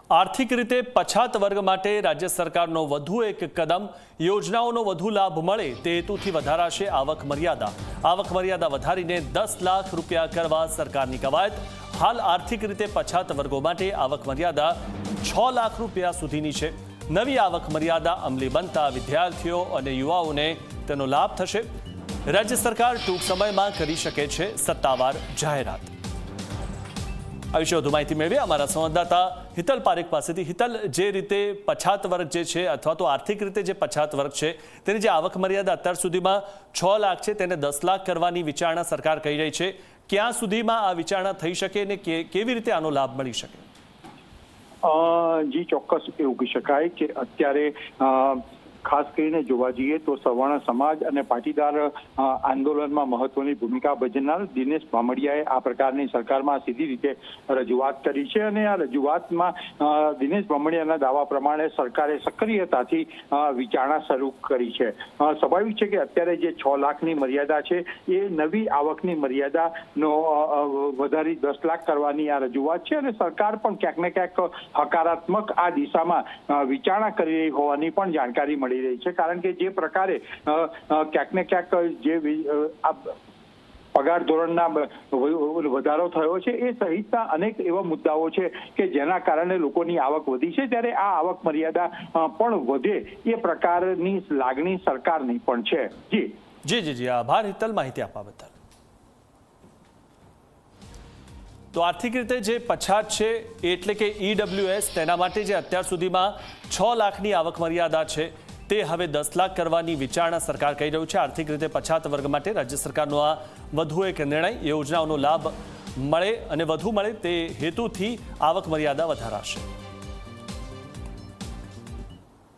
આર્થિક રીતે પછાત વર્ગ માટે રાજ્ય સરકારનો વધુ એક કદમ યોજનાઓનો વધુ લાભ મળે તે હેતુથી વધારાશે આવક મર્યાદા વધારીને 10 લાખ રૂપિયા કરવા સરકારની કવાયત। હાલ આર્થિક રીતે પછાત વર્ગો માટે આવક મર્યાદા 6 લાખ રૂપિયા સુધીની છે। નવી આવક મર્યાદા અમલી બનતા વિદ્યાર્થીઓ અને યુવાઓને તેનો લાભ થશે। રાજ્ય સરકાર ટૂંક સમયમાં કરી શકે છે સત્તાવાર જાહેરાત। આ વિશે વધુ માહિતી મેળવીએ અમારા સંવાદદાતા હિતલ પારેખ પાસેથી। હિતલ, જે રીતે પછાત વર્ગ જે છે અથવા તો આર્થિક રીતે જે પછાત વર્ગ છે તેની જે આવક મર્યાદા અત્યાર સુધીમાં 6 લાખ છે તેને 10 લાખ કરવાની વિચારણા સરકાર કરી રહી છે। ક્યાં સુધીમાં આ વિચારણા થઈ શકે અને કેવી રીતે આનો લાભ મળી શકે? જી ચોક્કસ એવું કહી શકાય કે અત્યારે ખાસ કરીને જોવા જઈએ તો સવર્ણ સમાજ અને પાટીદાર આંદોલનમાં મહત્વની ભૂમિકા ભજવનાર દિનેશ બામણિયાએ આ પ્રકારની સરકારમાં સીધી રીતે રજૂઆત કરી છે અને આ રજૂઆતમાં દિનેશ બામણિયાના દાવા પ્રમાણે સરકારે સક્રિયતાથી વિચારણા શરૂ કરી છે। સ્વાભાવિક છે કે અત્યારે જે 6 લાખની મર્યાદા છે એ નવી આવકની મર્યાદાનો વધારી 10 લાખ કરવાની આ રજૂઆત છે અને સરકાર પણ ક્યાંક ને ક્યાંક હકારાત્મક આ દિશામાં વિચારણા કરી રહી હોવાની પણ જાણકારી મળી રહી છે। કારણ કે જે પ્રકારે ક્યાંક ને ક્યાંક જે પગાર ધોરણના વધારો થયો છે એ સહિતના અનેક એવા મુદ્દાઓ છે કે જેના કારણે લોકોની આવક વધી છે, ત્યારે આ આવક મર્યાદા પણ વધે એ પ્રકારની લાગણી સરકારની પણ છે। જી આભાર હિતલ, માહિતી આપવા બદલ। તો આર્થિક રીતે જે પછાત છે એટલે કે EWS તેના માટે જે અત્યાર સુધીમાં 6 લાખની આવક મર્યાદા છે તે હવે 10 લાખ કરવાની વિચારણા સરકાર કરી રહ્યું છે। આર્થિક રીતે પછાત વર્ગ માટે રાજ્ય સરકારનો આ વધુ એક નિર્ણય, યોજનાઓનો લાભ મળે અને વધુ મળે તે હેતુથી આવક મર્યાદા વધારાશે।